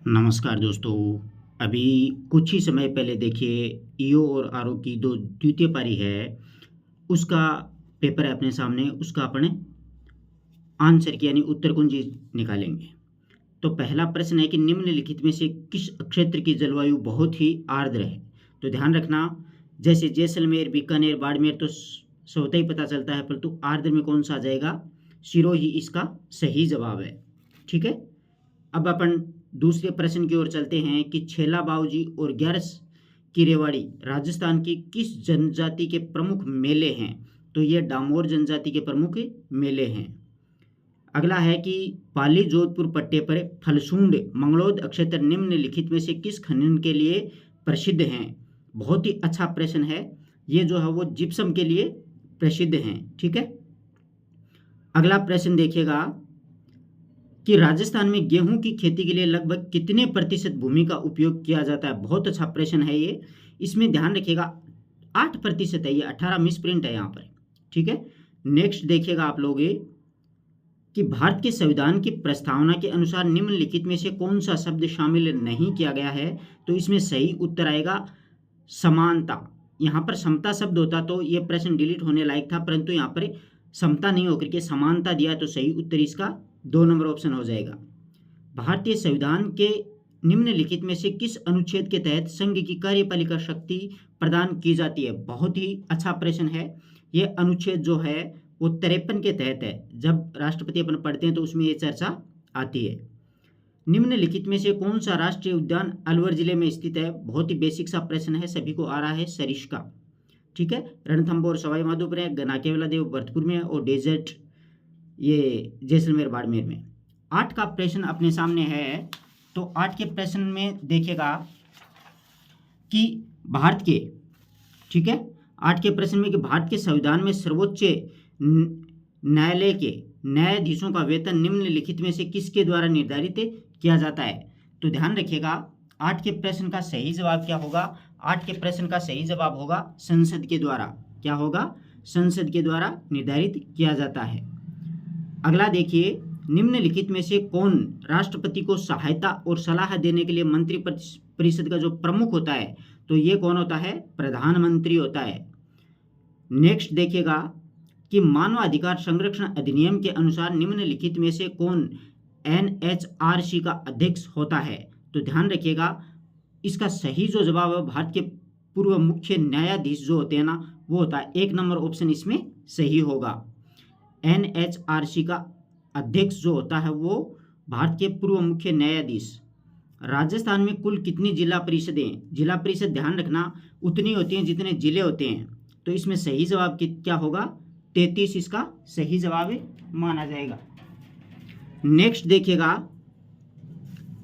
नमस्कार दोस्तों। अभी कुछ ही समय पहले देखिए ईओ और आरओ की दो द्वितीय पारी है, उसका पेपर है अपने सामने, उसका अपने आंसर की यानी उत्तर कुंजी निकालेंगे। तो पहला प्रश्न है कि निम्नलिखित में से किस क्षेत्र की जलवायु बहुत ही आर्द्र है। तो ध्यान रखना, जैसे जैसलमेर, बीकानेर, बाड़मेर तो स्वतः ही पता चलता है, परंतु आर्द्र में कौन सा आ जाएगा? सिरोही इसका सही जवाब है। ठीक है, अब अपन दूसरे प्रश्न की ओर चलते हैं कि छेला बाऊजी और ग्यारस की रेवाड़ी राजस्थान की किस जनजाति के प्रमुख मेले हैं? तो ये डामोर जनजाति के प्रमुख मेले हैं। अगला है कि पाली जोधपुर पट्टे पर फलसूंड मंगलोद अक्षेत्र निम्नलिखित में से किस खनन के लिए प्रसिद्ध हैं? बहुत ही अच्छा प्रश्न है। ये जो है वो जिप्सम के लिए प्रसिद्ध हैं। ठीक है, अगला प्रश्न देखिएगा कि राजस्थान में गेहूं की खेती के लिए लगभग कितने प्रतिशत भूमि का उपयोग किया जाता है? बहुत अच्छा प्रश्न है ये। इसमें ध्यान रखिएगा 8% है, ये 18 मिस प्रिंट है यहाँ पर। ठीक है, नेक्स्ट देखिएगा आप लोग कि भारत के संविधान की प्रस्तावना के अनुसार निम्नलिखित में से कौन सा शब्द शामिल नहीं किया गया है? तो इसमें सही उत्तर आएगा समानता। यहाँ पर समता शब्द होता तो ये प्रश्न डिलीट होने लायक था, परंतु यहाँ पर समता नहीं होकर के समानता दिया है, तो सही उत्तर इसका 2 नंबर ऑप्शन हो जाएगा। भारतीय संविधान के निम्नलिखित में से किस अनुच्छेद के तहत संघ की कार्यपालिका शक्ति प्रदान की जाती है? बहुत ही अच्छा प्रश्न है। ये अनुच्छेद जो है वो 53 के तहत है। जब राष्ट्रपति अपन पढ़ते हैं तो उसमें ये चर्चा आती है। निम्नलिखित में से कौन सा राष्ट्रीय उद्यान अलवर जिले में स्थित है? बहुत ही बेसिक सा प्रश्न है, सभी को आ रहा है, सरिस्का। ठीक है, रणथंभौर सवाई माधोपुर है, गनाकेवला देव भरतपुर में है, और डेजर्ट ये जैसलमेर बाड़मेर में। 8 का प्रश्न अपने सामने है। तो 8 के प्रश्न में देखिएगा कि भारत के, ठीक है, 8 के प्रश्न में कि भारत के संविधान में सर्वोच्च न्यायालय के न्यायाधीशों का वेतन निम्नलिखित में से किसके द्वारा निर्धारित किया जाता है? तो ध्यान रखिएगा 8 के प्रश्न का सही जवाब क्या होगा? 8 के प्रश्न का सही जवाब होगा संसद के द्वारा। क्या होगा? संसद के द्वारा निर्धारित किया जाता है। अगला देखिए, निम्नलिखित में से कौन राष्ट्रपति को सहायता और सलाह देने के लिए मंत्री परिषद का जो प्रमुख होता है? तो ये कौन होता है? प्रधानमंत्री होता है। नेक्स्ट देखिएगा कि मानवाधिकार संरक्षण अधिनियम के अनुसार निम्नलिखित में से कौन एनएचआरसी का अध्यक्ष होता है? तो ध्यान रखिएगा इसका सही जो जवाब है भारत के पूर्व मुख्य न्यायाधीश जो होते हैं ना, वो होता है 1 नंबर ऑप्शन इसमें सही होगा। एनएचआरसी का अध्यक्ष जो होता है वो भारत के पूर्व मुख्य न्यायाधीश। राजस्थान में कुल कितनी जिला परिषदें? जिला परिषद ध्यान रखना उतनी होती हैं जितने जिले होते हैं। तो इसमें सही जवाब क्या होगा? 33 इसका सही जवाब माना जाएगा। नेक्स्ट देखिएगा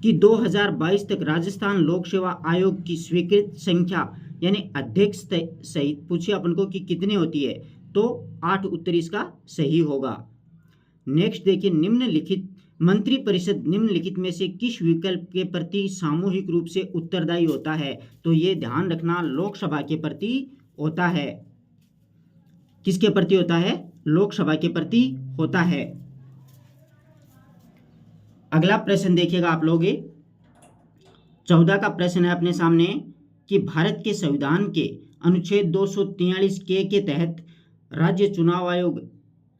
कि 2022 तक राजस्थान लोक सेवा आयोग की स्वीकृत संख्या यानी अध्यक्ष सहित पूछे अपन को कि कितनी होती है? तो 8 उत्तर इसका सही होगा। नेक्स्ट देखिए, निम्नलिखित मंत्रिपरिषद निम्नलिखित में से किस विकल्प के प्रति सामूहिक रूप से उत्तरदायी होता है? तो ये ध्यान रखना लोकसभा के प्रति होता है। किसके प्रति होता है? लोकसभा के प्रति होता है। अगला प्रश्न देखिएगा आप लोग, 14 का प्रश्न है अपने सामने कि भारत के संविधान के अनुच्छेद 243 के तहत राज्य चुनाव आयोग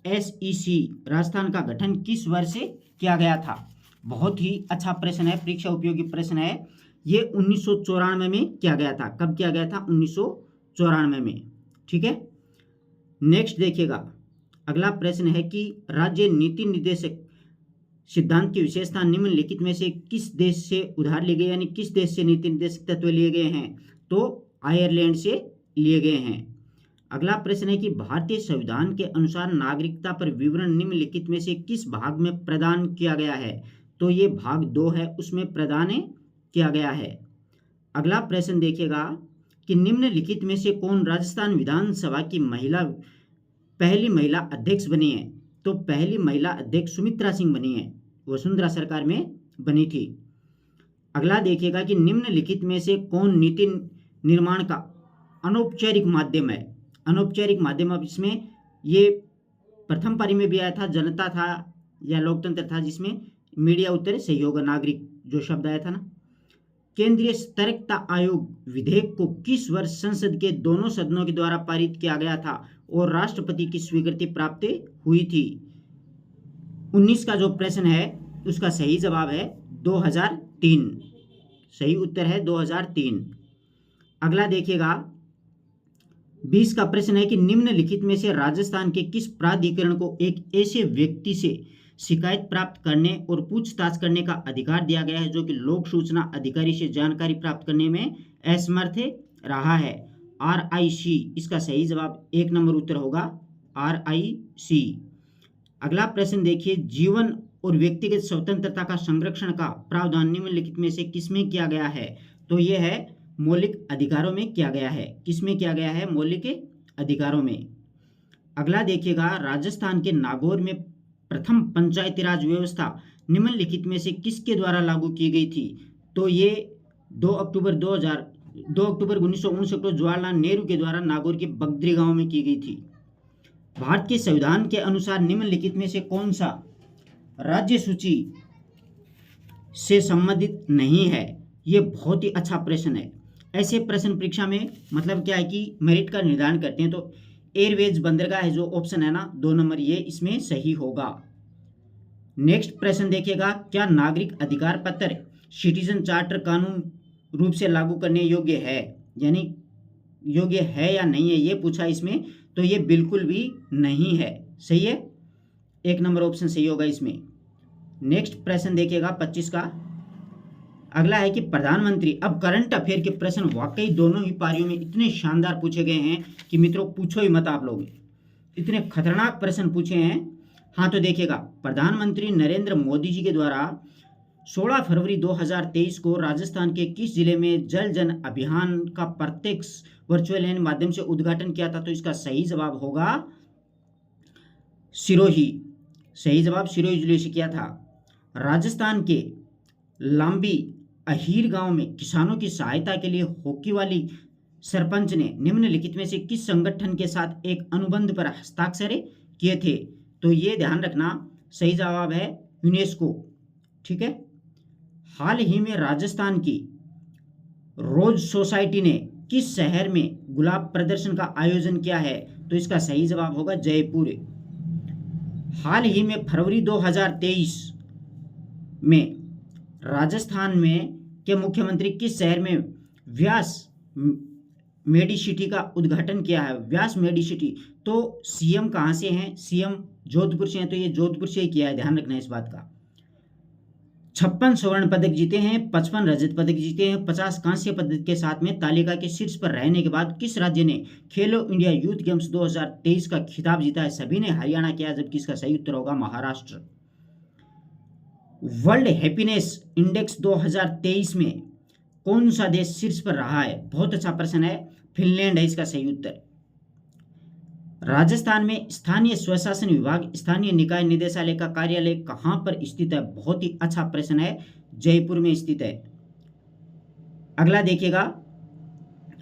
एसईसी राजस्थान का गठन किस वर्ष से किया गया था? बहुत ही अच्छा प्रश्न है, परीक्षा उपयोगी प्रश्न है। ये 1994 में किया गया था। कब किया गया था? 1994 में। ठीक है, नेक्स्ट देखिएगा अगला प्रश्न है कि राज्य नीति निर्देशक सिद्धांत की विशेषता निम्नलिखित में से किस देश से उधार लिए गए, यानी किस देश से नीति निर्देशक तत्व लिए गए हैं? तो आयरलैंड से लिए गए हैं। अगला प्रश्न है कि भारतीय संविधान के अनुसार नागरिकता पर विवरण निम्नलिखित में से किस भाग में प्रदान किया गया है? तो ये भाग 2 है, उसमें प्रदान किया गया है। अगला प्रश्न देखिएगा कि निम्नलिखित में से कौन राजस्थान विधानसभा की पहली महिला अध्यक्ष बनी है? तो पहली महिला अध्यक्ष सुमित्रा सिंह बनी है, वसुंधरा सरकार में बनी थी। अगला देखिएगा कि निम्नलिखित में से कौन नीति निर्माण का अनौपचारिक माध्यम है? अनौपचारिक माध्यम, अब इसमें ये प्रथम पारी में भी आया था, जनता था या लोकतंत्र था, जिसमें मीडिया उत्तर सही होगा, नागरिक जो शब्द आया था ना। केंद्रीय सतर्कता आयोग विधेयक को किस वर्ष संसद के दोनों सदनों के द्वारा पारित किया गया था और राष्ट्रपति की स्वीकृति प्राप्त हुई थी? 19 का जो प्रश्न है उसका सही जवाब है 2003। सही उत्तर है 2003। अगला देखिएगा, 20 का प्रश्न है कि निम्नलिखित में से राजस्थान के किस प्राधिकरण को एक ऐसे व्यक्ति से शिकायत प्राप्त करने और पूछताछ करने का अधिकार दिया गया है जो कि लोक सूचना अधिकारी से जानकारी प्राप्त करने में असमर्थ रहा है? RIC। इसका सही जवाब 1 नंबर उत्तर होगा RIC। अगला प्रश्न देखिए, जीवन और व्यक्तिगत स्वतंत्रता का संरक्षण का प्रावधान निम्नलिखित में से किसमें किया गया है? तो यह है मौलिक अधिकारों में किया गया है। किसमें किया गया है? मौलिक अधिकारों में। अगला देखिएगा, राजस्थान के नागौर में प्रथम पंचायती राज व्यवस्था निम्नलिखित में से किसके द्वारा लागू की गई थी? तो ये 2 अक्टूबर 1959 को जवाहरलाल नेहरू के द्वारा नागौर के बगद्री गांव में की गई थी। भारत के संविधान के अनुसार निम्नलिखित में से कौन सा राज्य सूची से संबंधित नहीं है? ये बहुत ही अच्छा प्रश्न है। ऐसे प्रश्न परीक्षा में मतलब क्या है कि मेरिट का निर्धारण करते हैं। तो एयरवेज बंदरगाह है जो ऑप्शन है ना 2 नंबर, ये इसमें सही होगा। नेक्स्ट प्रश्न देखिएगा, क्या नागरिक अधिकार पत्र सिटीजन चार्टर कानून रूप से लागू करने योग्य है? यानी योग्य है या नहीं है ये पूछा इसमें। तो ये बिल्कुल भी नहीं है। सही है, 1 नंबर ऑप्शन सही होगा इसमें। नेक्स्ट प्रश्न देखिएगा 25 का। अगला है कि प्रधानमंत्री, अब करंट अफेयर के प्रश्न वाकई दोनों ही पारियों में इतने शानदार पूछे गए हैं कि मित्रों पूछो ही मत आप लोग, इतने खतरनाक प्रश्न पूछे हैं। हाँ तो देखिएगा, प्रधानमंत्री नरेंद्र मोदी जी के द्वारा 16 फरवरी 2023 को राजस्थान के किस जिले में जल जन अभियान का प्रत्यक्ष वर्चुअल माध्यम से उद्घाटन किया था? तो इसका सही जवाब होगा सिरोही। सही जवाब सिरोही जिले से किया था। राजस्थान के लांबी अहीर गांव में किसानों की सहायता के लिए हॉकी वाली सरपंच ने निम्नलिखित में से किस संगठन के साथ एक अनुबंध पर हस्ताक्षर किए थे? तो ये ध्यान रखना, सही जवाब है यूनेस्को। ठीक है। हाल ही में राजस्थान की रोज सोसाइटी ने किस शहर में गुलाब प्रदर्शन का आयोजन किया है? तो इसका सही जवाब होगा जयपुर। हाल ही में फरवरी 2023 में राजस्थान में के मुख्यमंत्री किस शहर में व्यास मेडिसिटी का उद्घाटन किया है? व्यास मेडिसिटी। तो सीएम कहाँ से हैं? सीएम जोधपुर से हैं। तो ये जोधपुर से ही किया है, ध्यान रखना इस बात का। 56 स्वर्ण पदक जीते हैं, 55 रजत पदक जीते हैं, 50 कांस्य पदक के साथ में तालिका के शीर्ष पर रहने के बाद किस राज्य ने खेलो इंडिया यूथ गेम्स 2023 का खिताब जीता है? सभी ने हरियाणा किया, जबकि इसका सही उत्तर होगा महाराष्ट्र। वर्ल्ड हैप्पीनेस इंडेक्स 2023 में कौन सा देश शीर्ष पर रहा है? बहुत अच्छा प्रश्न है, फिनलैंड है इसका सही उत्तर। राजस्थान में स्थानीय स्वशासन विभाग स्थानीय निकाय निदेशालय का कार्यालय कहां पर स्थित है? बहुत ही अच्छा प्रश्न है, जयपुर में स्थित है। अगला देखिएगा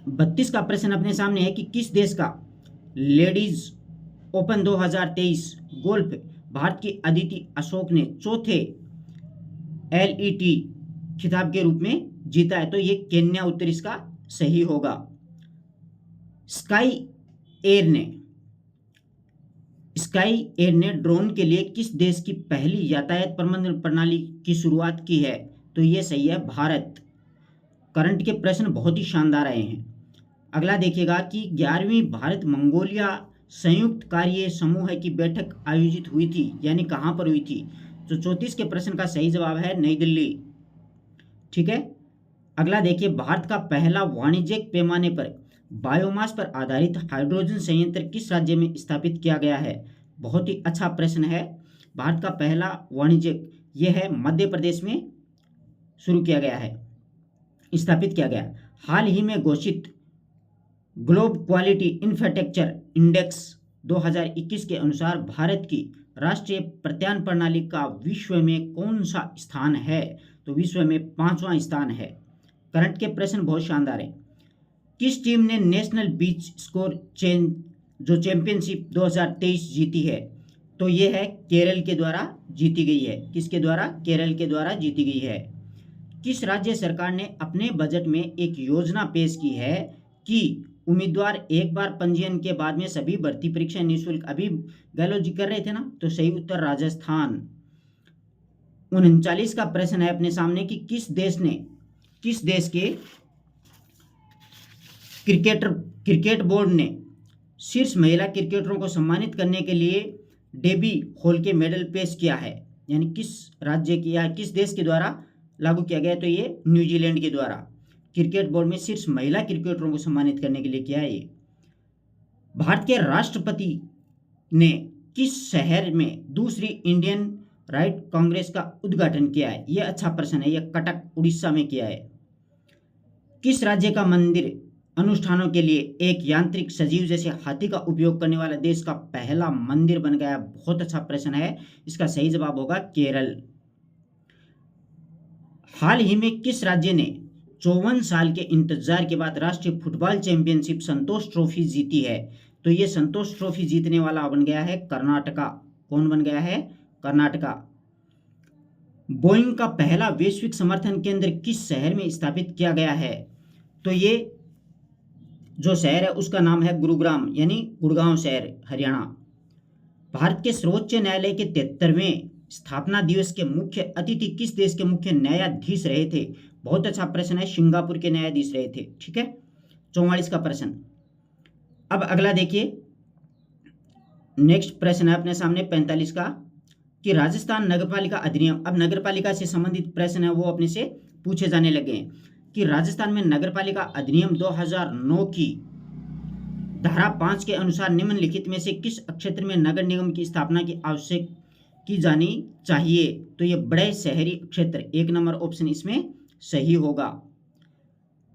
32 का प्रश्न अपने सामने है कि किस देश का लेडीज ओपन 2023 गोल्फ भारत की अदिति अशोक ने चौथे LET खिताब के रूप में जीता है? तो ये केन्या उत्तर इसका सही होगा। स्काई एयर ने ड्रोन के लिए किस देश की पहली यातायात प्रबंधन प्रणाली की शुरुआत की है? तो ये सही है भारत। करंट के प्रश्न बहुत ही शानदार आए हैं। अगला देखिएगा कि 11वीं भारत मंगोलिया संयुक्त कार्य समूह की बैठक आयोजित हुई थी, यानी कहां पर हुई थी? तो 34 के प्रश्न का सही जवाब है नई दिल्ली। ठीक है। अगला देखिए, भारत का पहला वाणिज्यिक पैमाने पर बायोमास पर आधारित हाइड्रोजन संयंत्र किस राज्य में स्थापित किया गया है? बहुत ही अच्छा प्रश्न है। भारत का पहला वाणिज्यिक यह है मध्य प्रदेश में शुरू किया गया है, स्थापित किया गया। हाल ही में घोषित ग्लोब क्वालिटी इंफ्रास्ट्रक्चर इंडेक्स 2021 के अनुसार भारत की राष्ट्रीय प्रत्यान प्रणाली का विश्व में कौन सा स्थान है? तो विश्व में 5वां स्थान है। करंट के प्रश्न बहुत शानदार है। किस टीम ने नेशनल बीच स्कोर जो चैंपियनशिप 2023 जीती है? तो ये है केरल के द्वारा जीती गई है। किसके द्वारा? केरल के द्वारा जीती गई है। किस राज्य सरकार ने अपने बजट में एक योजना पेश की है कि उम्मीदवार एक बार पंजीयन के बाद में सभी भर्ती परीक्षा निःशुल्क? अभी गहलोत जी कर रहे थे ना, तो सही उत्तर राजस्थान। 39 का प्रश्न है अपने सामने कि किस देश के क्रिकेट बोर्ड ने शीर्ष महिला क्रिकेटरों को सम्मानित करने के लिए डेबी हॉल के मेडल पेश किया है? यानी किस राज्य की या किस देश के द्वारा लागू किया गया? तो ये न्यूजीलैंड के द्वारा क्रिकेट बोर्ड में शीर्ष महिला क्रिकेटरों को सम्मानित करने के लिए किया है ये। भारत के राष्ट्रपति ने किस शहर में दूसरी इंडियन राइट कांग्रेस का उद्घाटन किया है? यह अच्छा प्रश्न है। यह कटक उड़ीसा में किया है। किस राज्य का मंदिर अनुष्ठानों के लिए एक यांत्रिक सजीव जैसे हाथी का उपयोग करने वाला देश का पहला मंदिर बन गया? बहुत अच्छा प्रश्न है। इसका सही जवाब होगा केरल। हाल ही में किस राज्य ने 54 साल के इंतजार के बाद राष्ट्रीय फुटबॉल चैंपियनशिप संतोष ट्रॉफी जीती है? तो ये संतोष ट्रॉफी जीतने वाला बन गया है कर्नाटका। कौन बन गया है? कर्नाटका। बोइंग का पहला वैश्विक समर्थन केंद्र किस शहर में स्थापित किया गया है? तो ये जो शहर है उसका नाम है गुरुग्राम, यानी गुड़गांव शहर, हरियाणा। भारत के सर्वोच्च न्यायालय के 73वें स्थापना दिवस के मुख्य अतिथि किस देश के मुख्य न्यायाधीश रहे थे? बहुत अच्छा प्रश्न है। सिंगापुर के न्यायाधीश रहे थे। ठीक है, 44 का प्रश्न। अब अगला देखिए, नेक्स्ट प्रश्न है अपने सामने 45 का कि राजस्थान नगरपालिका अधिनियम। अब नगरपालिका से संबंधित प्रश्न है वो अपने से पूछे जाने लगे हैं कि राजस्थान में नगरपालिका अधिनियम 2009 की धारा 5 के अनुसार निम्नलिखित में से किस क्षेत्र में नगर निगम की स्थापना की आवश्यक की जानी चाहिए? तो ये बड़े शहरी क्षेत्र, 1 नंबर ऑप्शन इसमें सही होगा।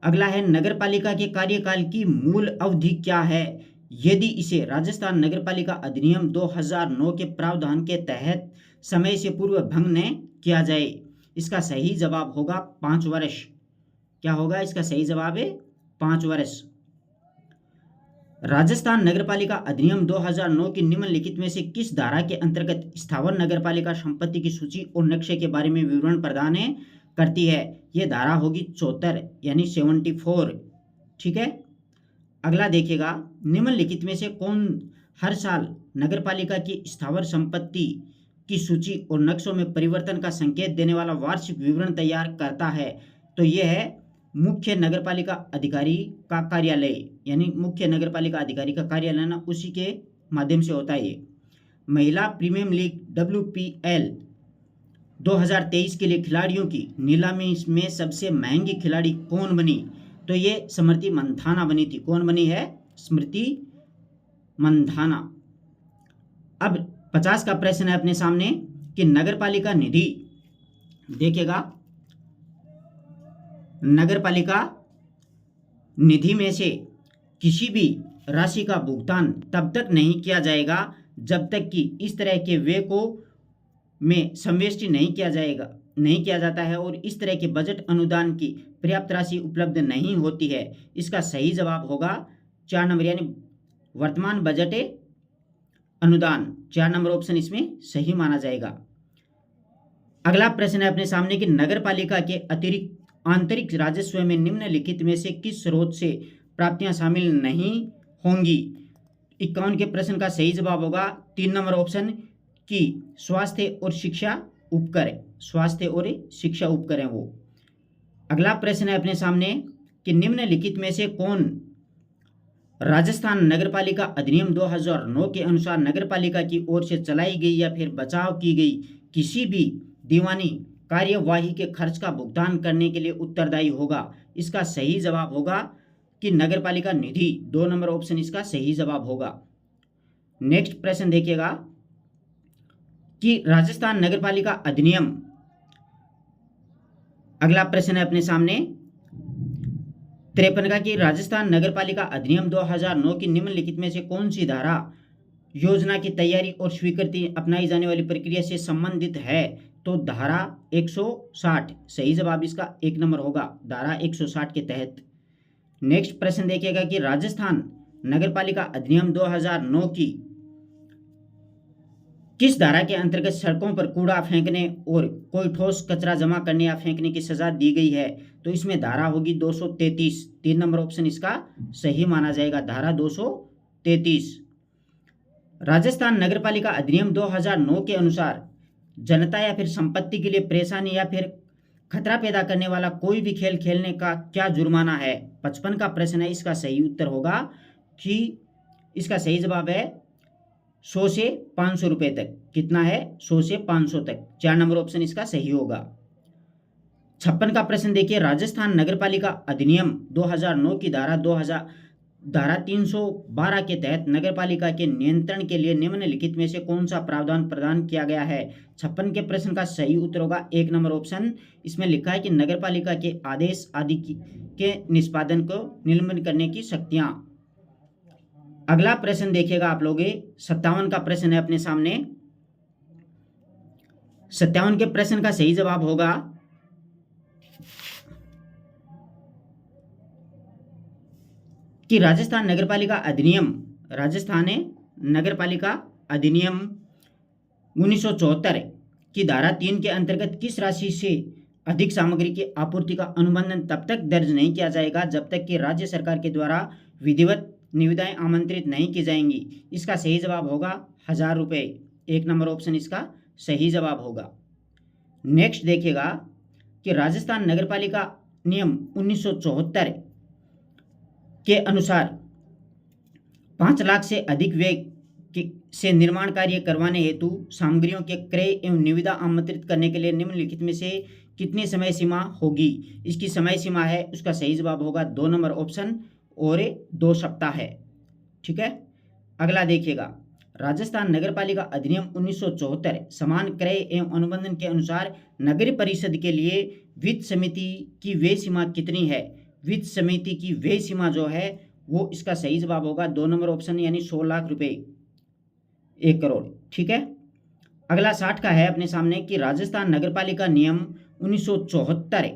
अगला है नगरपालिका के कार्यकाल की मूल अवधि क्या है यदि इसे राजस्थान नगरपालिका अधिनियम 2009 के प्रावधान के तहत समय से पूर्व भंग न किया जाए? इसका सही जवाब होगा 5 वर्ष। क्या होगा? इसका सही जवाब है 5 वर्ष। राजस्थान नगरपालिका अधिनियम 2009 की निम्नलिखित में से किस धारा के अंतर्गत स्थावर नगरपालिका संपत्ति की सूची और नक्शे के बारे में विवरण प्रदान करती है? यह धारा होगी 74 यानी 74। ठीक है, अगला देखिएगा, निम्नलिखित में से कौन हर साल नगरपालिका की स्थावर संपत्ति की सूची और नक्शों में परिवर्तन का संकेत देने वाला वार्षिक विवरण तैयार करता है? तो यह है मुख्य नगरपालिका अधिकारी का कार्यालय, यानी मुख्य नगरपालिका अधिकारी का कार्यालय ना, उसी के माध्यम से होता है ये। महिला प्रीमियम लीग WPL 2023 के लिए खिलाड़ियों की नीलामी में सबसे महंगी खिलाड़ी कौन बनी? तो ये स्मृति मंधाना बनी थी। कौन बनी है? स्मृति मंधाना। अब 50 का प्रश्न है अपने सामने कि नगरपालिका निधि, देखिएगा, नगरपालिका निधि में से किसी भी राशि का भुगतान तब तक नहीं किया जाएगा जब तक कि इस तरह के व्यय को में संवेष्टि नहीं किया जाता है और इस तरह के बजट अनुदान की पर्याप्त राशि उपलब्ध नहीं होती है। इसका सही जवाब होगा 4 नंबर, यानी वर्तमान बजट अनुदान। 4 नंबर ऑप्शन इसमें सही माना जाएगा। अगला प्रश्न है अपने सामने कि नगरपालिका के अतिरिक्त आंतरिक राजस्व में निम्नलिखित में से किस स्रोत से प्राप्तियां शामिल नहीं होंगी? 51 के प्रश्न का सही जवाब होगा 3 नंबर ऑप्शन की स्वास्थ्य और शिक्षा उपकर। स्वास्थ्य और शिक्षा उपकर है वो। अगला प्रश्न है अपने सामने कि निम्नलिखित में से कौन राजस्थान नगरपालिका अधिनियम 2009 के अनुसार नगरपालिका की ओर से चलाई गई या फिर बचाव की गई किसी भी दीवानी कार्यवाही के खर्च का भुगतान करने के लिए उत्तरदायी होगा? इसका सही जवाब होगा कि नगरपालिका निधि। 2 नंबर ऑप्शन इसका सही जवाब होगा। नेक्स्ट प्रश्न देखिएगा कि राजस्थान नगरपालिका अधिनियम, अगला प्रश्न है अपने सामने 53 का कि राजस्थान नगरपालिका अधिनियम 2009 की निम्नलिखित में से कौन सी धारा योजना की तैयारी और स्वीकृति अपनाई जाने वाली प्रक्रिया से संबंधित है? तो धारा 160 सही जवाब इसका 1 नंबर होगा, धारा 160 के तहत। नेक्स्ट प्रश्न देखिएगा कि राजस्थान नगरपालिका अधिनियम 2009 की किस धारा के अंतर्गत सड़कों पर कूड़ा फेंकने और कोई ठोस कचरा जमा करने या फेंकने की सजा दी गई है? तो इसमें धारा होगी 233। 3 नंबर ऑप्शन इसका सही माना जाएगा, धारा 233। राजस्थान नगरपालिका अधिनियम 2009 के अनुसार जनता या फिर संपत्ति के लिए परेशानी या फिर खतरा पैदा करने वाला कोई भी खेल खेलने का क्या जुर्माना है? 55 का प्रश्न है। इसका सही उत्तर होगा कि इसका सही जवाब है 100 से 500 रुपए तक। कितना है? 100 से 500 तक। 4 नंबर ऑप्शन इसका सही होगा। 56 का प्रश्न देखिए, राजस्थान नगरपालिका अधिनियम 2009 की धारा 312 के तहत नगरपालिका के नियंत्रण के लिए निम्नलिखित में से कौन सा प्रावधान प्रदान किया गया है? 56 के प्रश्न का सही उत्तर होगा 1 नंबर ऑप्शन। इसमें लिखा है कि नगरपालिका के आदेश आदि के निष्पादन को निलंबित करने की शक्तियां। अगला प्रश्न देखिएगा आप लोग, 57 का प्रश्न है अपने सामने। 57 के प्रश्न का सही जवाब होगा कि राजस्थान नगरपालिका अधिनियम 1974 की धारा 3 के अंतर्गत किस राशि से अधिक सामग्री की आपूर्ति का अनुबंधन तब तक दर्ज नहीं किया जाएगा जब तक कि राज्य सरकार के द्वारा विधिवत निविदाएं आमंत्रित नहीं की जाएंगी? इसका सही जवाब होगा 1000 रुपये। 1 नंबर ऑप्शन इसका सही जवाब होगा। नेक्स्ट देखिएगा कि राजस्थान नगरपालिका नियम 1974 के अनुसार 5 लाख से अधिक व्यय से निर्माण कार्य करवाने हेतु सामग्रियों के क्रय एवं निविदा आमंत्रित करने के लिए निम्नलिखित में से कितनी समय सीमा होगी? इसकी समय सीमा है, उसका सही जवाब होगा 2 नंबर ऑप्शन और 2 सप्ताह है। ठीक है। अगला देखिएगा, राजस्थान नगरपालिका अधिनियम 1974 समान क्रय एवं अनुबंधन के अनुसार नगर परिषद के लिए वित्त समिति की व्यय सीमा कितनी है? वित्त समिति की व्यय सीमा जो है वो इसका सही जवाब होगा 2 नंबर ऑप्शन, यानी 100 लाख रुपए, 1 करोड़। ठीक है। अगला 60 का है अपने सामने कि राजस्थान नगरपालिका नियम 1974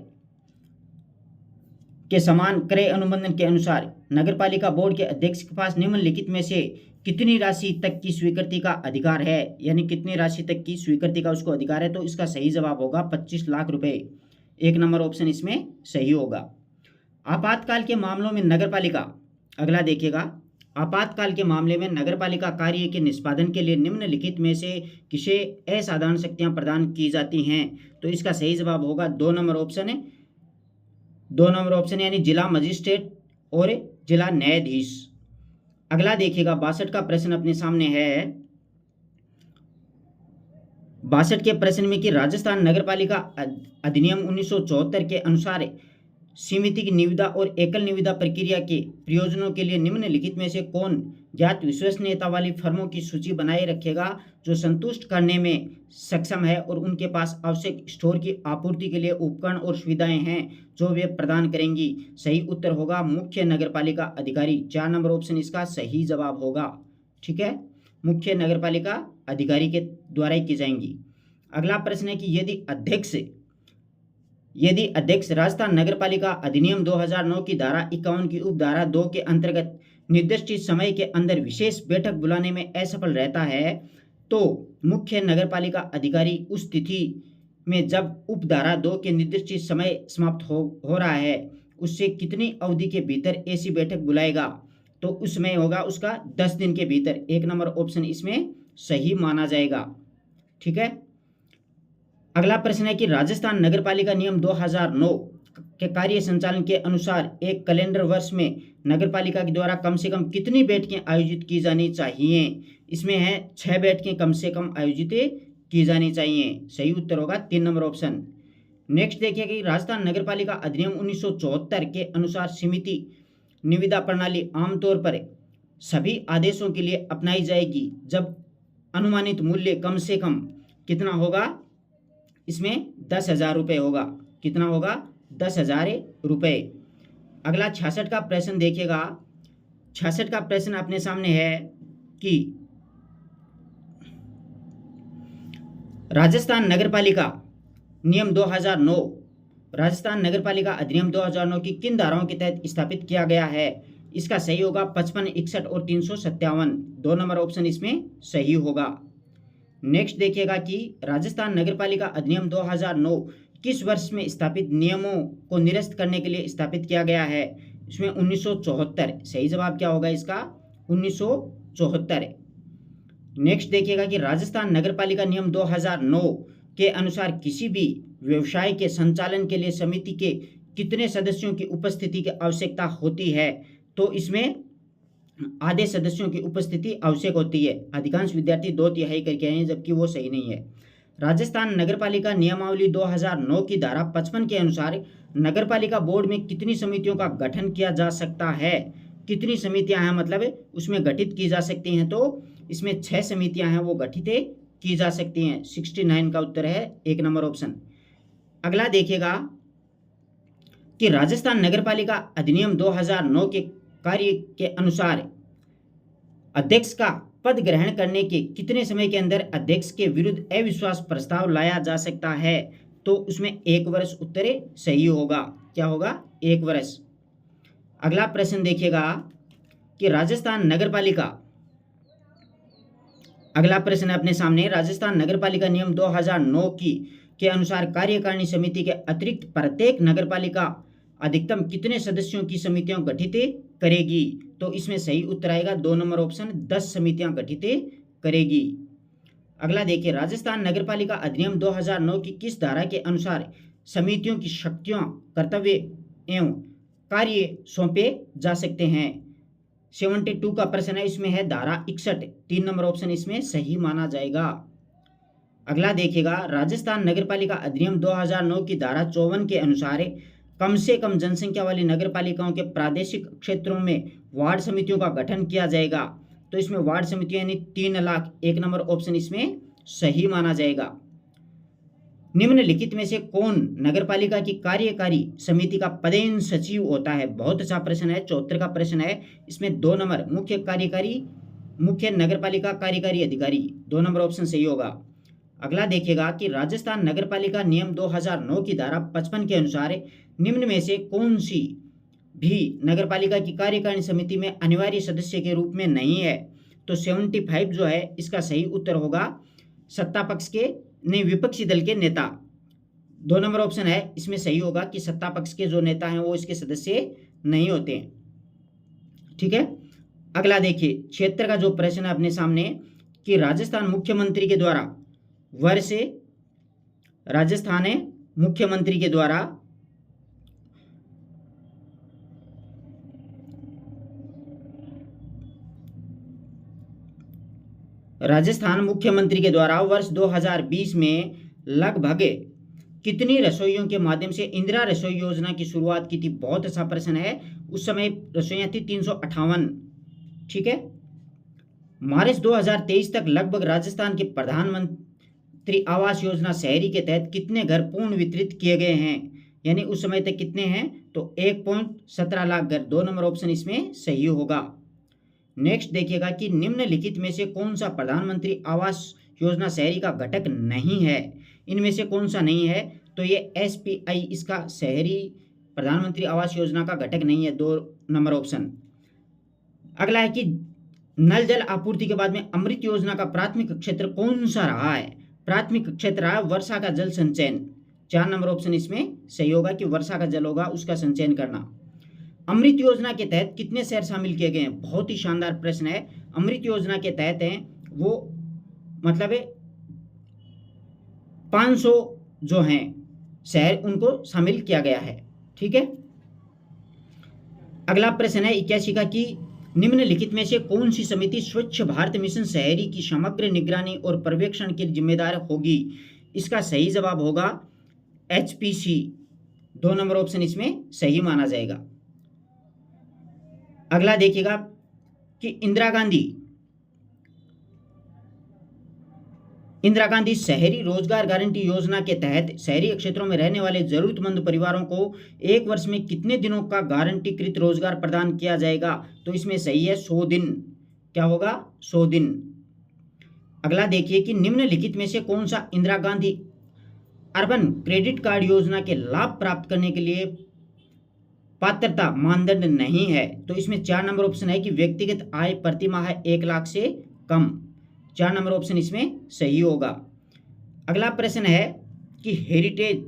के समान क्रय अनुबंधन के अनुसार नगरपालिका बोर्ड के अध्यक्ष के पास निम्नलिखित में से कितनी राशि तक की स्वीकृति का अधिकार है? यानी कितनी राशि तक की स्वीकृति का उसको अधिकार है? तो इसका सही जवाब होगा 25 लाख रुपए। 1 नंबर ऑप्शन इसमें सही होगा। आपातकाल के मामलों में नगरपालिका, अगला देखिएगा, आपातकाल के मामले में नगरपालिका कार्य के निष्पादन के लिए निम्नलिखित में से किसे असाधारण शक्तियां प्रदान की जाती हैं? तो इसका सही जवाब होगा 2 नंबर ऑप्शन है। 2 नंबर ऑप्शन यानी जिला मजिस्ट्रेट और जिला न्यायाधीश। अगला देखिएगा, 62 का प्रश्न अपने सामने है। 62 के प्रश्न में कि राजस्थान नगरपालिका अधिनियम 1974 के अनुसार समिति की निविदा और एकल निविदा प्रक्रिया के प्रयोजनों के लिए निम्नलिखित में से कौन ज्ञात विश्वसनीयता वाली फर्मों की सूची बनाए रखेगा जो संतुष्ट करने में सक्षम है और उनके पास आवश्यक स्टोर की आपूर्ति के लिए उपकरण और सुविधाएं हैं जो वे प्रदान करेंगी? सही उत्तर होगा मुख्य नगरपालिका अधिकारी। 4 नंबर ऑप्शन इसका सही जवाब होगा। ठीक है, मुख्य नगरपालिका अधिकारी के द्वारा ही की जाएंगी। अगला प्रश्न है कि यदि अध्यक्ष राजस्थान नगरपालिका अधिनियम 2009 की धारा 51 की उपधारा 2 के अंतर्गत निर्दिष्ट समय के अंदर विशेष बैठक बुलाने में असफल रहता है तो मुख्य नगरपालिका अधिकारी उस तिथि में जब उपधारा 2 के निर्दिष्ट समय समाप्त हो रहा है उससे कितनी अवधि के भीतर ऐसी बैठक बुलाएगा? तो उसमें होगा उसका 10 दिन के भीतर। 1 नंबर ऑप्शन इसमें सही माना जाएगा। ठीक है। अगला प्रश्न है कि राजस्थान नगरपालिका नियम 2009 के कार्य संचालन के अनुसार एक कैलेंडर वर्ष में नगरपालिका के द्वारा कम से कम कितनी बैठकें आयोजित की जानी चाहिए? इसमें है 6 बैठकें कम से कम आयोजित की जानी चाहिए। सही उत्तर होगा 3 नंबर ऑप्शन। नेक्स्ट देखिए कि राजस्थान नगरपालिका अधिनियम 1974 के अनुसार समिति निविदा प्रणाली आमतौर पर सभी आदेशों के लिए अपनाई जाएगी जब अनुमानित मूल्य कम से कम कितना होगा? इसमें 10,000 रुपये होगा। कितना होगा? 10,000 रुपये। अगला 66 का प्रश्न देखिएगा। 66 का प्रश्न अपने सामने है कि राजस्थान नगरपालिका नियम 2009 राजस्थान नगरपालिका अधिनियम 2009 की किन धाराओं के तहत स्थापित किया गया है? इसका सही होगा 55, 61 और 357। 2 नंबर ऑप्शन इसमें सही होगा। नेक्स्ट देखिएगा कि राजस्थान नगरपालिका अधिनियम 2009 किस वर्ष में स्थापित नियमों को निरस्त करने के लिए स्थापित किया गया है? इसमें 1974। सही जवाब क्या होगा इसका? 1974। नेक्स्ट देखिएगा कि राजस्थान नगरपालिका नियम 2009 के अनुसार किसी भी व्यवसाय के संचालन के लिए समिति के कितने सदस्यों की उपस्थिति की आवश्यकता होती है? तो इसमें आधे सदस्यों की उपस्थिति आवश्यक होती है। अधिकांश विद्यार्थी 2/3 करके आए हैं, जबकि वो सही नहीं है। राजस्थान नगरपालिका नियमावली 2009 की धारा 55 के अनुसार नगरपालिका बोर्ड में कितनी समितियों का गठन किया जा सकता है? कितनी समितियां हैं, मतलब उसमें गठित की जा सकती हैं? तो इसमें 6 समितियां हैं वो गठित की जा सकती हैं। 69 का उत्तर है 1 नंबर ऑप्शन। अगला देखिएगा कि राजस्थान नगरपालिका अधिनियम 2009 के कार्य के अनुसार अध्यक्ष का पद ग्रहण करने के कितने समय के अंदर अध्यक्ष के विरुद्ध अविश्वास प्रस्ताव लाया जा सकता है? तो उसमें 1 वर्ष उत्तर सही होगा। क्या होगा? 1 वर्ष। अगला प्रश्न देखिएगा कि राजस्थान नगरपालिका, अगला प्रश्न है अपने सामने, राजस्थान नगरपालिका नियम 2009 के अनुसार कार्यकारिणी समिति के अतिरिक्त प्रत्येक नगरपालिका अधिकतम कितने सदस्यों की समितियां गठित करेगी? तो इसमें सही उत्तर आएगा 2 नंबर ऑप्शन, 10 समितियां गठित करेगी। अगला देखिए, राजस्थान नगरपालिका अधिनियम 2009 की किस धारा के अनुसार समितियों की शक्तियां, कर्तव्य एवं कार्य सौंपे जा सकते हैं? 72 का प्रश्न है, इसमें है धारा 61। 3 नंबर ऑप्शन इसमें सही माना जाएगा। अगला देखिएगा, राजस्थान नगरपालिका अधिनियम 2009 की धारा 54 के अनुसार कम से कम जनसंख्या वाली नगरपालिकाओं के प्रादेशिक क्षेत्रों में वार्ड समितियों का गठन किया जाएगा। तो इसमें वार्ड समितियां यानी 3 लाख, 1 नंबर ऑप्शन इसमें सही माना जाएगा। निम्नलिखित में से कौन नगरपालिका की कार्यकारी समिति का पदेन सचिव होता है? बहुत अच्छा प्रश्न है, 74 का प्रश्न है। इसमें 2 नंबर मुख्य नगरपालिका कार्यकारी अधिकारी, 2 नंबर ऑप्शन सही होगा। अगला देखिएगा कि राजस्थान नगरपालिका नियम 2009 की धारा 55 के अनुसार निम्न में से कौन सी भी नगरपालिका की कार्यकारिणी समिति में अनिवार्य सदस्य के रूप में नहीं है? तो 75 जो है इसका सही उत्तर होगा सत्ता पक्ष के नहीं, विपक्षी दल के नेता। 2 नंबर ऑप्शन है इसमें सही होगा कि सत्ता पक्ष के जो नेता हैं वो इसके सदस्य नहीं होते हैं। ठीक है। अगला देखिए, 76 का जो प्रश्न है अपने सामने कि राजस्थान मुख्यमंत्री के द्वारा राजस्थान मुख्यमंत्री के द्वारा राजस्थान मुख्यमंत्री के द्वारा वर्ष 2020 में लगभग कितनी रसोइयों के माध्यम से इंदिरा रसोई योजना की शुरुआत की थी? बहुत अच्छा प्रश्न है। उस समय रसोइयां थी 358। ठीक है। मार्च 2023 तक लगभग राजस्थान के प्रधानमंत्री आवास योजना शहरी के तहत कितने घर पूर्ण वितरित किए गए हैं? यानी उस समय तक कितने हैं? तो 1.17 लाख घर। 2 नंबर ऑप्शन इसमें सही होगा। नेक्स्ट देखिएगा कि निम्नलिखित में से कौन सा प्रधानमंत्री आवास योजना शहरी का घटक नहीं है? इनमें से कौन सा नहीं है? तो ये SPI इसका शहरी प्रधानमंत्री आवास योजना का घटक नहीं है। 2 नंबर ऑप्शन। अगला है कि नल जल आपूर्ति के बाद में अमृत योजना का प्राथमिक क्षेत्र कौन सा रहा है? प्राथमिक क्षेत्र रहा वर्षा का जल संचयन। 4 नंबर ऑप्शन इसमें सही होगा कि वर्षा का जल होगा उसका संचयन करना। अमृत योजना के तहत कितने शहर शामिल किए गए हैं? बहुत ही शानदार प्रश्न है। अमृत योजना के तहत हैं वो मतलब 500 जो हैं शहर उनको शामिल किया गया है। ठीक है। अगला प्रश्न है 81 का कि निम्नलिखित में से कौन सी समिति स्वच्छ भारत मिशन शहरी की समग्र निगरानी और पर्यवेक्षण के जिम्मेदार होगी? इसका सही जवाब होगा HPC। 2 नंबर ऑप्शन इसमें सही माना जाएगा। अगला देखिएगा कि इंदिरा गांधी शहरी रोजगार गारंटी योजना के तहत शहरी क्षेत्रों में रहने वाले जरूरतमंद परिवारों को 1 वर्ष में कितने दिनों का गारंटीकृत रोजगार प्रदान किया जाएगा? तो इसमें सही है 100 दिन। क्या होगा? 100 दिन। अगला देखिए कि निम्नलिखित में से कौन सा Indira Gandhi urban credit card योजना के लाभ प्राप्त करने के लिए पात्रता मानदंड नहीं है? तो इसमें 4 नंबर ऑप्शन है कि व्यक्तिगत आय प्रति माह 1 लाख से कम। 4 नंबर ऑप्शन इसमें सही होगा। अगला प्रश्न है कि हेरिटेज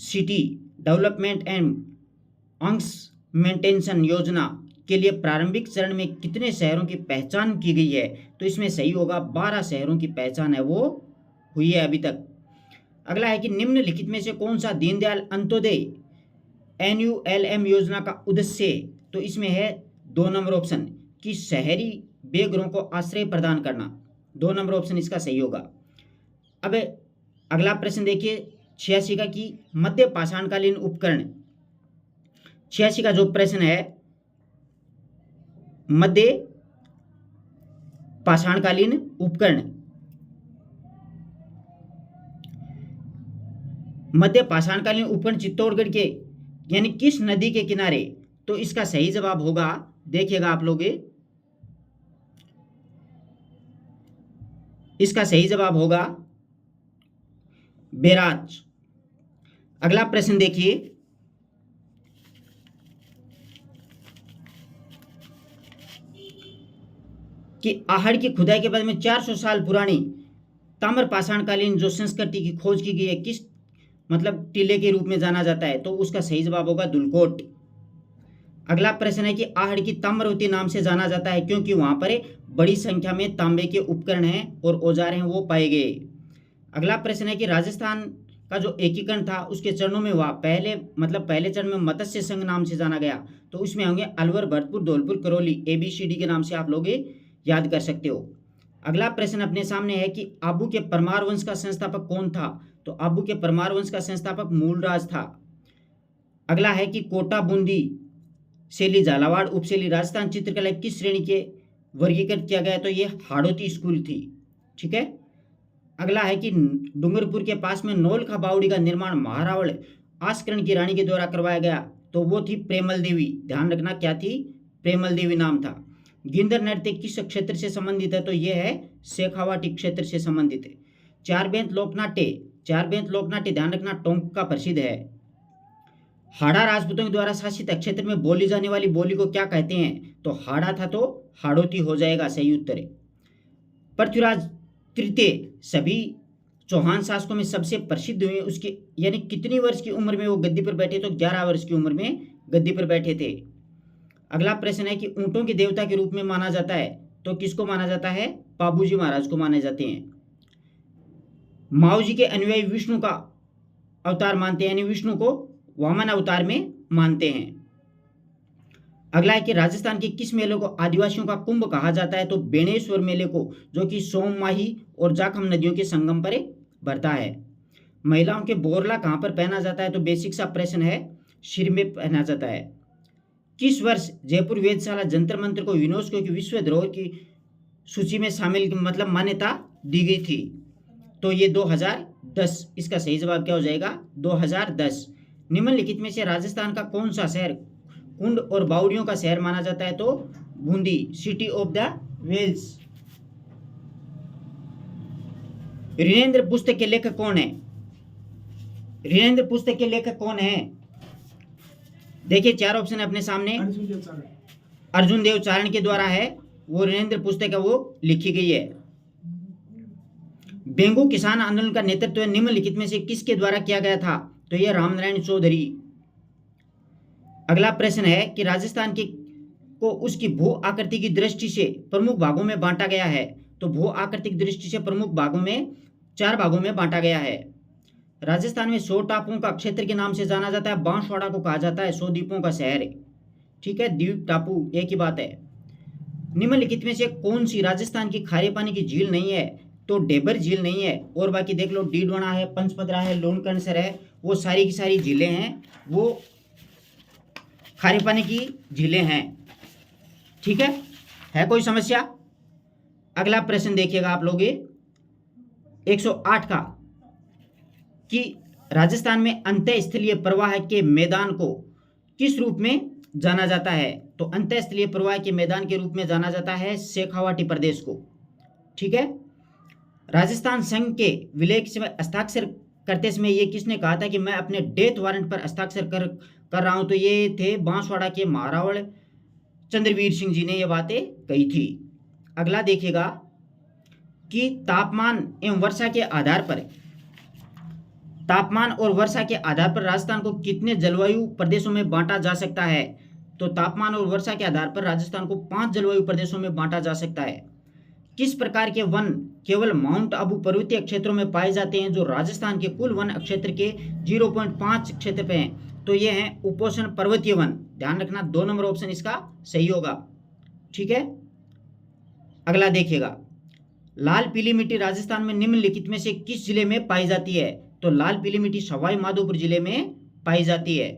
सिटी डेवलपमेंट एंड अंक्स मेंटेनेंस योजना के लिए प्रारंभिक चरण में कितने शहरों की पहचान की गई है? तो इसमें सही होगा 12 शहरों की पहचान है वो हुई है अभी तक। अगला है कि निम्नलिखित में से कौन सा दीनदयाल अंत्योदय NULM योजना का उद्देश्य? तो इसमें है 2 नंबर ऑप्शन कि शहरी बेघरों को आश्रय प्रदान करना। 2 नंबर ऑप्शन इसका सही होगा। अब अगला प्रश्न देखिए 86 का कि मध्य पाषाणकालीन उपकरण। 86 का जो प्रश्न है मध्य पाषाणकालीन उपकरण, मध्य पाषाणकालीन उपकरण चित्तौड़गढ़ के यानी किस नदी के किनारे? तो इसका सही जवाब होगा, देखिएगा आप लोग, इसका सही जवाब होगा बैराज। अगला प्रश्न देखिए कि आहड़ की खुदाई के बाद में 400 साल पुरानी ताम्र पाषाणकालीन जो संस्कृति की खोज की गई है किस मतलब टीले के रूप में जाना जाता है? तो उसका सही जवाब होगा दुलकोट। अगला प्रश्न है कि आहड़ की ताम्रवती नाम से जाना जाता है क्योंकि वहां पर बड़ी संख्या में तांबे के उपकरण हैं और औजार हैं वो पाए गए। अगला प्रश्न है कि राजस्थान का जो एकीकरण था उसके चरणों में हुआ, पहले चरण में मत्स्य संघ नाम से जाना गया, तो उसमें होंगे अलवर, भरतपुर, धौलपुर, करौली, ABCD के नाम से आप लोग याद कर सकते हो। अगला प्रश्न अपने सामने है कि आबू के परमार वंश का संस्थापक कौन था? तो आबू के परमार वंश का संस्थापक मूलराज था। अगला है कि कोटा, बूंदी शैली, झालावाड़ उपशैली राजस्थान चित्रकला किस श्रेणी के वर्गीकृत किया गया? तो ये हाड़ौती स्कूल थी। ठीक है। अगला है कि डूंगरपुर के पास में नौलखा बावड़ी का निर्माण महारावल आस्करण की रानी के द्वारा करवाया गया, तो वो थी प्रेमल देवी। ध्यान रखना क्या थी? प्रेमल देवी नाम था। गिंदर नृत्य किस क्षेत्र से संबंधित है? तो यह है शेखावाटी क्षेत्र से संबंधित है। चार बेंत लोकनाट्य ध्यान रखना टोंक का प्रसिद्ध है। हाड़ा राजपूतों के द्वारा शासित क्षेत्र में बोली जाने वाली बोली को क्या कहते हैं? तो हाड़ा था तो हाड़ौती हो जाएगा, सही उत्तर है। पृथ्वीराज तृतीय सभी चौहान शासकों में सबसे प्रसिद्ध हुए, उसके यानी कितनी वर्ष की उम्र में वो गद्दी पर बैठे? तो 11 वर्ष की उम्र में गद्दी पर बैठे थे। अगला प्रश्न है कि ऊंटों के देवता के रूप में माना जाता है, तो किसको माना जाता है? बाबूजी महाराज को माने जाते हैं। माओ जी के अनुयायी विष्णु का अवतार मानते हैं, यानी विष्णु को वामन अवतार में मानते हैं। अगला है कि राजस्थान के किस मेले को आदिवासियों का कुंभ कहा जाता है? तो बेणेश्वर मेले को, जो कि सोम, माही और जाखम नदियों के संगम पर भरता है। महिलाओं के बोरला कहां पर पहना जाता है? तो बेसिक सा प्रश्न है, सिर में पहना जाता है। किस वर्ष जयपुर वेधशाला जंतर मंत्र को यूनेस्को की विश्व धरोहर की सूची में शामिल मान्यता दी गई थी? तो ये 2010। इसका सही जवाब क्या हो जाएगा? 2010। निम्नलिखित में से राजस्थान का कौन सा शहर कुंड और बावड़ियों का शहर माना जाता है? तो Bundi, city of the wells. ऋणेंद्र पुस्तक के लेखक कौन है? ऋणेंद्र पुस्तक के लेखक कौन है? देखिए 4 ऑप्शन है अपने सामने। अर्जुन देव चारण के द्वारा है वो ऋणेंद्र पुस्तक है, वो लिखी गई है। बेंगू किसान आंदोलन का नेतृत्व निम्नलिखित में से किसके द्वारा किया गया था? तो यह रामनारायण चौधरी। अगला प्रश्न है कि राजस्थान के को उसकी भू आकृति की दृष्टि से प्रमुख भागों में बांटा गया है। तो भू आकृतिक दृष्टि से प्रमुख भागों में 4 भागों में बांटा गया है। राजस्थान में 100 टापुओं का क्षेत्र के नाम से जाना जाता है। बांसवाड़ा को कहा जाता है 100 द्वीपों का शहर। ठीक है, द्वीप टापू एक ही बात है। निम्नलिखित में से कौन सी राजस्थान की खारे पानी की झील नहीं है? तो डेबर झील नहीं है, और बाकी देख लो डीडवाना है, पंचपदरा है, लोनकणसर है, वो सारी की सारी झीलें हैं वो खारे पानी की झीलें हैं। ठीक है कोई समस्या? अगला प्रश्न देखिएगा आप लोग 108 का कि राजस्थान में अंतःस्थलीय प्रवाह के मैदान को किस रूप में जाना जाता है? तो अंतःस्थलीय प्रवाह के मैदान के रूप में जाना जाता है शेखावाटी प्रदेश को। ठीक है। राजस्थान संघ के विलय के समय हस्ताक्षर करते समय ये किसने कहा था कि मैं अपने डेथ वारंट पर हस्ताक्षर कर रहा हूं? तो ये थे बांसवाड़ा के महारावल चंद्रवीर सिंह जी ने ये बातें कही थी। अगला देखिएगा कि तापमान और वर्षा के आधार पर राजस्थान को कितने जलवायु प्रदेशों में बांटा जा सकता है? तो तापमान और वर्षा के आधार पर राजस्थान को 5 जलवायु प्रदेशों में बांटा जा सकता है। किस प्रकार के वन केवल माउंट आबू पर्वतीय क्षेत्रों में पाए जाते हैं, जो राजस्थान के कुल वन क्षेत्र के 0.5 क्षेत्र पे हैं? तो ये हैं उपोष्ण पर्वतीय वन। ध्यान रखना, 2 नंबर ऑप्शन इसका सही होगा। ठीक है, अगला देखिएगा, लाल पीली मिट्टी राजस्थान में निम्नलिखित में से किस जिले में पाई जाती है? तो लाल पीली मिट्टी सवाई माधोपुर जिले में पाई जाती है।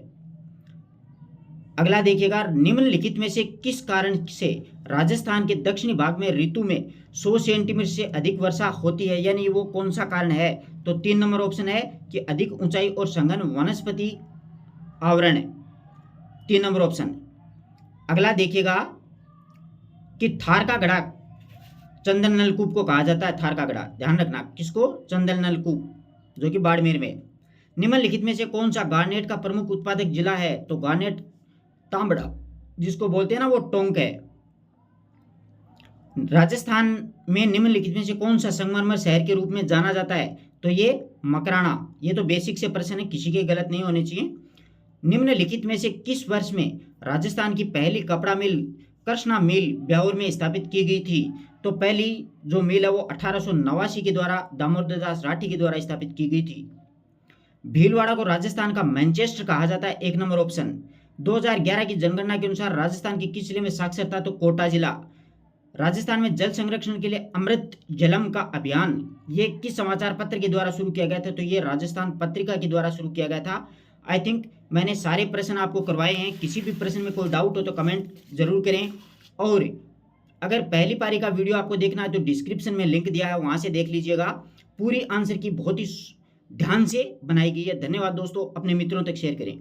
अगला देखिएगा, निम्नलिखित में से किस कारण से राजस्थान के दक्षिणी भाग में ऋतु में 100 सेंटीमीटर से अधिक वर्षा होती है, यानी वो कौन सा कारण है? तो 3 नंबर ऑप्शन है कि अधिक ऊंचाई और सघन वनस्पति आवरण, 3 नंबर ऑप्शन। अगला देखिएगा कि थार का गढ़ा चंदन नलकूप को कहा जाता है। थार का गढ़ा, ध्यान रखना, किसको? चंदन नलकूप, जो कि बाड़मेर में। निम्नलिखित में से कौन सा गार्नेट का प्रमुख उत्पादक जिला है? तो गार्नेट तांबड़ा, जिसको बोलते हैं ना, वो टोंक है। राजस्थान में निम्नलिखित में से कौन सा संगमरमर शहर के रूप में जाना जाता है? तो ये मकराना। ये तो बेसिक से प्रश्न है, किसी के गलत नहीं होने चाहिए। निम्नलिखित में से किस वर्ष में राजस्थान की पहली कपड़ा मिल कृष्णा मिल ब्यावर में स्थापित की गई थी? तो पहली जो मिल है वो 1889 के द्वारा दामोदर दास राठी के द्वारा स्थापित की गई थी। भीलवाड़ा को राजस्थान का मैनचेस्टर कहा जाता है, 1 नंबर ऑप्शन। 2011 की जनगणना के अनुसार राजस्थान के किस जिले में साक्षरता? तो कोटा जिला। राजस्थान में जल संरक्षण के लिए अमृत जलम का अभियान ये किस समाचार पत्र के द्वारा शुरू किया गया था? तो ये राजस्थान पत्रिका के द्वारा शुरू किया गया था। आई थिंक मैंने सारे प्रश्न आपको करवाए हैं। किसी भी प्रश्न में कोई डाउट हो तो कमेंट जरूर करें, और अगर पहली पारी का वीडियो आपको देखना है तो डिस्क्रिप्शन में लिंक दिया है, वहां से देख लीजिएगा। पूरी आंसर की बहुत ही ध्यान से बनाई गई है। धन्यवाद दोस्तों, अपने मित्रों तक शेयर करें।